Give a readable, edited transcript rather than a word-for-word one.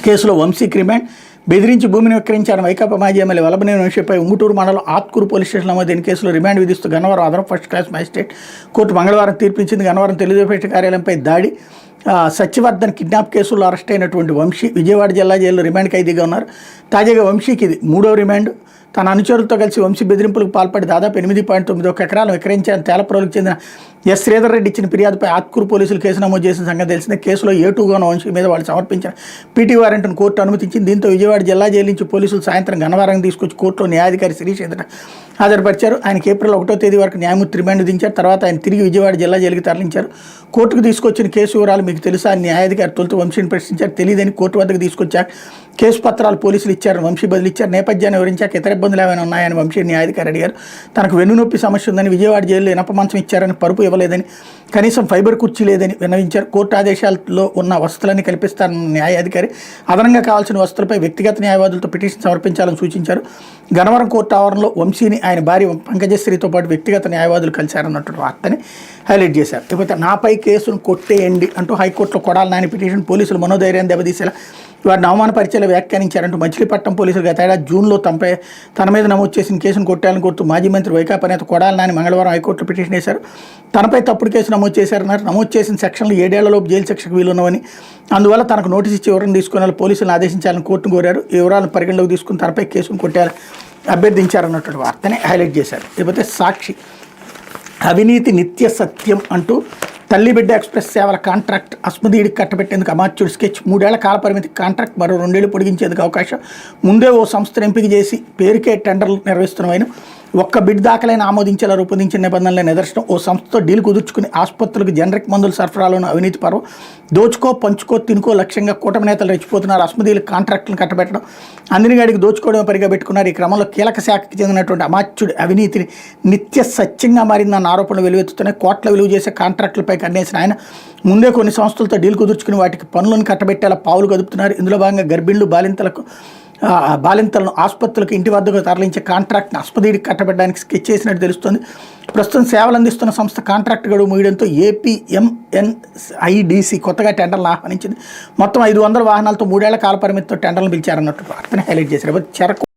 కేసులో వంశీకి రిమాండ్. బెదిరించి భూమిని విక్రయించారని వైకాపా మాజీ ఎమ్మెల్యే వల్లభనేని వంశీపై ఉంగుటూరు మండలం ఆత్కూరు పోలీస్ స్టేషన్ నమోదైన కేసులో రిమాండ్ విధిస్తూ గన్నవరం అదనపు ఫస్ట్ క్లాస్ మ్యాజిస్ట్రేట్ కోర్టు మంగళవారం తీర్పిచ్చింది. గన్నవరం తెలుగుదేశం కార్యాలయంపై దాడి, సత్యవర్ధన్ కిడ్నాప్ కేసుల్లో అరెస్ట్ అయినటువంటి వంశీ విజయవాడ జిల్లా జైల్లో రిమాండ్ ఖైదీగా ఉన్నారు. తాజాగా వంశీకి ఇది 3వ రిమాండ్. తన అనుచరులతో కలిసి వంశీ బెదిరింపులకు పాల్పడి దాదాపు 8.91 ఎకరాలను విక్రయించారని తేలప్రోలుకు చెందిన ఎస్ శ్రీధర్ రెడ్డి ఇచ్చిన ఫిర్యాదుపై ఆత్కూరు పోలీసులు కేసు నమోదు చేసిన సంగతి తెలిసిందే. కేసులో A2గా ఉన్న వంశీ మీద వాళ్ళు సమర్పించిన పీటీ వారెంట్ను కోర్టు అనుమతించింది. దీంతో విజయవాడ జిల్లా జైలు నుంచి పోలీసులు సాయంత్రం గన్నవరం తీసుకొచ్చి కోర్టులో న్యాయాధికారి శిరీష్ ఎదుట హాజరుపరిచారు. ఆయనకి ఏప్రిల్ 1వ తేదీ వరకు న్యాయమూర్తి రిమాండ్ విధించారు. తర్వాత ఆయన తిరిగి విజయవాడ జిల్లా జైలుకి తరలించారు. కోర్టుకు తీసుకొచ్చిన కేసు వివరాలు మీకు తెలుసా అని న్యాయాధికారి తొలుత వంశీని ప్రశ్నించారు. తెలియదని కోర్టు వద్దకు తీసుకొచ్చాక కేసు పత్రాలు పోలీసులు ఇచ్చారని వంశీ బదిలిచ్చారు. నేపథ్యాన్ని వివరించాక ఇతర ఇబ్బందులు ఏమైనా ఉన్నాయని వంశీ న్యాయాధికారి అడిగారు. తనకు వెన్నునొప్పి సమస్య ఉందని, విజయవాడ జైల్లో ఇనప మంచం ఇచ్చారని, పరుపు ఇవ్వలేదని, కనీసం ఫైబర్ కుర్చీ లేదని విన్నవించారు. కోర్టు ఆదేశాల్లో ఉన్న వసతులన్నీ కల్పిస్తారన్న న్యాయాధికారి అదనంగా కావాల్సిన వసతులపై వ్యక్తిగత న్యాయవాదులతో పిటిషన్ సమర్పించాలని సూచించారు. గన్నవరం కోర్టు ఆవరణలో వంశీని ఆయన భార్య పంకజశ్రీతో పాటు వ్యక్తిగత న్యాయవాదులు కలిశారన్నటువంటి వార్తని హైలైట్ చేశారు. ఇకపోతే నాపై కేసును కొట్టేయండి అంటూ హైకోర్టులో కొడాలి నాని పిటిషన్ పోలీసులు మనోధైర్యాన్ని దెబ్బతీసేలా వారిని అవమానపరిచేలా వ్యాఖ్యానించారంటూ మచిలీపట్నం పోలీసులు గత ఏడాది జూన్లో తన మీద నమోదు చేసిన కేసును కొట్టాలని కోరుతూ మాజీ మంత్రి వైకాపా నేత కొడాలి నాని మంగళవారం హైకోర్టులో పిటిషన్ వేశారు. తనపై తప్పుడు కేసు నమోదు చేశారన్నారు. నమోదు చేసిన సెక్షన్లు 7 ఏళ్లలోపు జైలు శిక్షకు వీలున్నవని, అందువల్ల తనకు నోటీసు ఇచ్చి వివరణ తీసుకునే పోలీసులను ఆదేశించాలని కోర్టును కోరారు. ఈ వివరాలను పరిగణలోకి తీసుకుని తనపై కేసును కొట్టాలని అభ్యర్థించారన్నటువంటి వార్తని హైలైట్ చేశారు. లేకపోతే సాక్షి అవినీతి నిత్య సత్యం అంటూ తల్లి బిడ్డ ఎక్స్ప్రెస్ సేవల కాంట్రాక్ట్ అస్మదీడికి కట్టబెట్టేందుకు అమాత్యుడు స్కెచ్. 3 ఏళ్ల కాలపరిమితి కాంట్రాక్ట్ మరో 2 ఏళ్లు పొడిగించేందుకు అవకాశం. ముందే ఓ సంస్థను ఎంపిక చేసి పేరుకే టెండర్లు నిర్వహిస్తున్నవైన ఒక్క బిడ్ దాఖలైన ఆమోదించేలా రూపొందించిన నిబంధనల నిదర్శనం. ఓ సంస్థతో డీల్ కుదుర్చుకుని ఆసుపత్రులకు జనరిక్ మందుల సరఫరాలోని అవినీతి పర్వం. దోచుకో పంచుకో తినుకో లక్ష్యంగా కూటమి నేతలు రెచ్చిపోతున్నారు. అస్మదీలకు కాంట్రాక్టులను కట్టబెట్టడం, అందినగాడికి దోచుకోవడం పరిగా పెట్టుకున్నారు. ఈ క్రమంలో కీలక శాఖకి చెందినటువంటి అమాత్యుడి అవినీతిని నిత్య సత్యంగా మారిందన్న ఆరోపణలు వెలువెత్తుతున్నాయి. కోట్ల విలువ చేసే కాంట్రాక్టులపై కన్నేసిన ఆయన ముందే కొన్ని సంస్థలతో డీల్ కుదుర్చుకుని వాటికి పనులను కట్టబెట్టేలా పావులు కదుపుతున్నారు. ఇందులో భాగంగా గర్భిణులు బాలింతలను ఆసుపత్రులకు ఇంటి వద్దకు తరలించే కాంట్రాక్ట్ని అస్మదీడికి కట్టబెట్టడానికి స్కెచ్ చేసినట్టు తెలుస్తోంది. ప్రస్తుతం సేవలు అందిస్తున్న సంస్థ కాంట్రాక్ట్ గడువు ముగియడంతో APMNIDC కొత్తగా టెండర్లను ఆహ్వానించింది. మొత్తం 500 వాహనాలతో 3 ఏళ్ల కాల పరిమితితో టెండర్లు పిలిచారన్నట్టు వార్తని హైలైట్ చేశారు. చెరకు